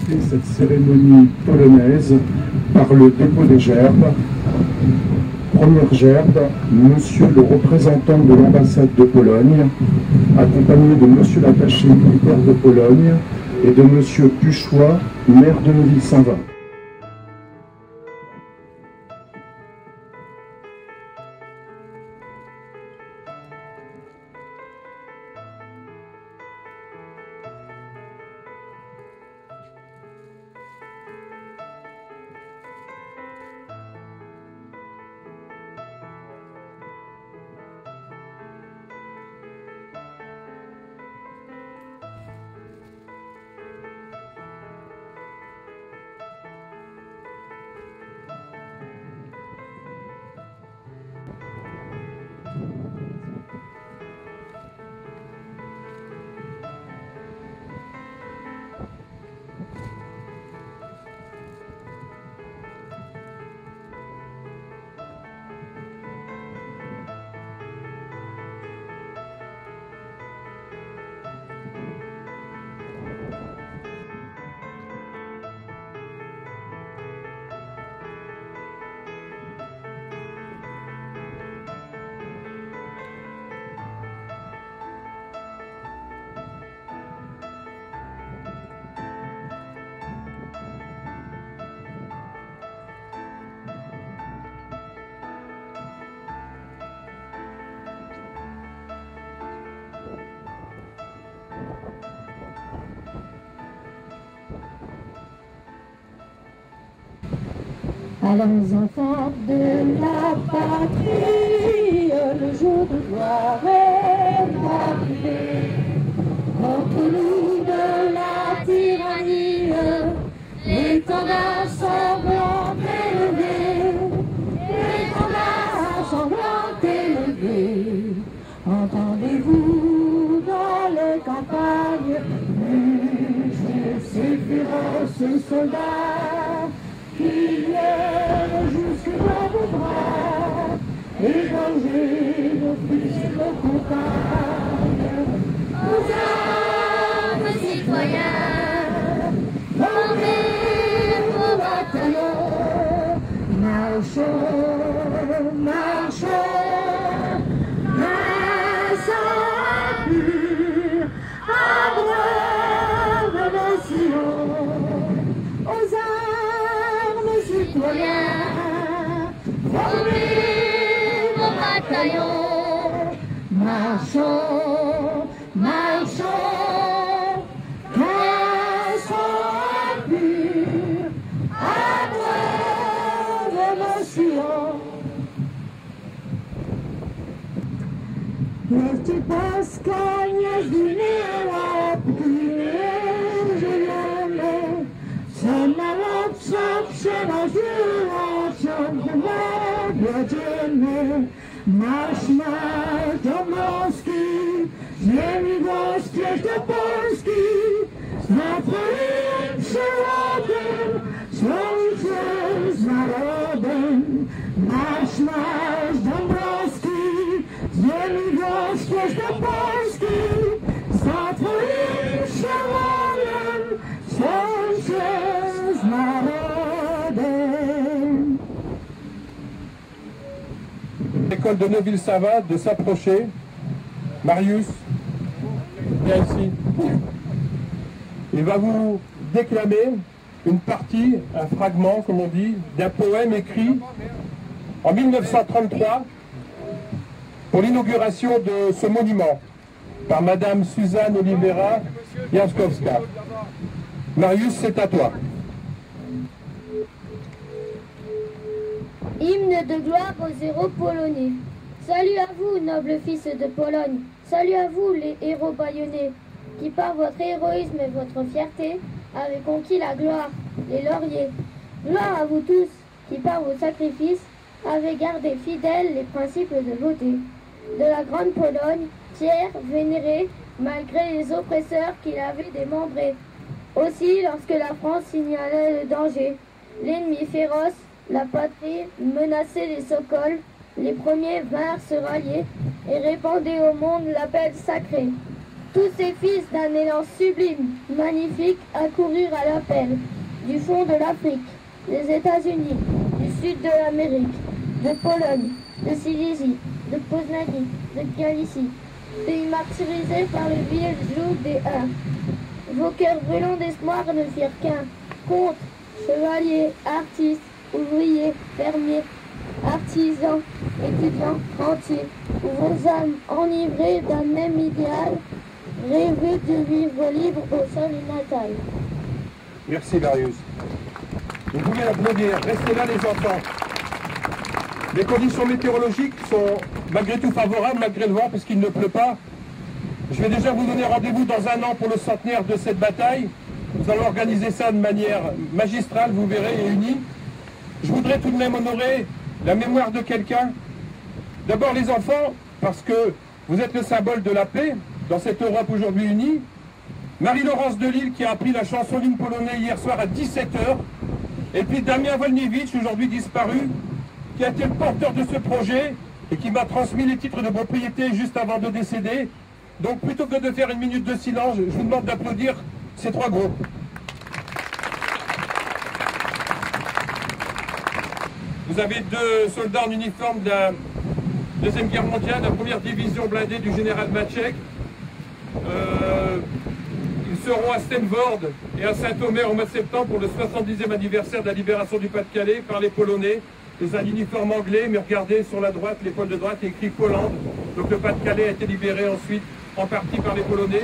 illustrer cette cérémonie polonaise par le dépôt des gerbes. Première gerbe, monsieur le représentant de l'ambassade de Pologne, accompagné de monsieur l'attaché militaire de Pologne et de monsieur Puchois, maire de Neuville-Saint-Vaast. Allons enfants de la patrie, le jour de gloire est arrivé. Contre nous de la tyrannie, l'étendard sanglant élevé, l'étendard sanglant élevé. Entendez-vous dans les campagnes, ces féroces soldats qui viennent jusque dans vos bras, égorger nos fils et nos compagnes. Aux armes, citoyens, formez vos bataillons, marchons, marchons, main sans pur, à breuve nos sillons. Aux armes, citoyens, formez vos bataillons, marchons, marchons, main sans pur, à breuve nos sillons. Este pascañas dinero privilegione, Senna przena żyła ciągle jedziemy. Marsz, marsz do Moskwy, z ziemi włoskiej do Polski, z natwoim przełodem, słońce z narodem. Marsz, marsz do Moskwy, z ziemi włoskiej do Polski, z natwoim przełodem, słońce z narodem. L'école de Neuville-Saint-Vaast de s'approcher. Marius, viens ici. Il va vous déclamer une partie, un fragment, comme on dit, d'un poème écrit en 1933 pour l'inauguration de ce monument par Madame Suzanne Oliveira Jankowska. Marius, c'est à toi. Hymne de gloire aux héros polonais. Salut à vous, nobles fils de Pologne. Salut à vous, les héros bayonnais, qui par votre héroïsme et votre fierté avez conquis la gloire, les lauriers. Gloire à vous tous, qui par vos sacrifices avez gardé fidèles les principes de beauté. De la grande Pologne, fière, vénérée, malgré les oppresseurs qui l'avaient démembrée. Aussi, lorsque la France signalait le danger, l'ennemi féroce, la patrie menaçait les socols, les premiers vinrent se rallier et répandaient au monde l'appel sacré. Tous ces fils d'un élan sublime, magnifique, accoururent à l'appel du fond de l'Afrique, des États-Unis, du sud de l'Amérique, de Pologne, de Silésie, de Poznanie, de Galicie, pays martyrisés par le vil joug des Huns. Vos cœurs brûlants d'espoir ne firent qu'un. Comtes, chevaliers, artistes, ouvriers, fermiers, artisans, étudiants, rentiers, vos âmes enivrées d'un même idéal, rêvez de vivre libre au sol natal. Merci Marius. Vous pouvez applaudir. Restez là les enfants. Les conditions météorologiques sont malgré tout favorables, malgré le vent, puisqu'il ne pleut pas. Je vais déjà vous donner rendez-vous dans un an pour le centenaire de cette bataille. Nous allons organiser ça de manière magistrale, vous verrez, et unie. Je voudrais tout de même honorer la mémoire de quelqu'un. D'abord les enfants, parce que vous êtes le symbole de la paix dans cette Europe aujourd'hui unie. Marie-Laurence Delisle qui a appris la chanson d'hymne polonais hier soir à 17h. Et puis Damien Wolniewicz, aujourd'hui disparu, qui a été le porteur de ce projet et qui m'a transmis les titres de propriété juste avant de décéder. Donc plutôt que de faire une minute de silence, je vous demande d'applaudir ces trois groupes. Vous avez deux soldats en uniforme de la Deuxième Guerre mondiale, la première division blindée du général Maciek. Ils seront à Steenvoorde et à Saint-Omer au mois de septembre pour le 70e anniversaire de la libération du Pas-de-Calais par les Polonais. C'est un uniforme anglais, mais regardez sur la droite, l'épaule de droite, écrit Poland. Donc le Pas-de-Calais a été libéré ensuite en partie par les Polonais.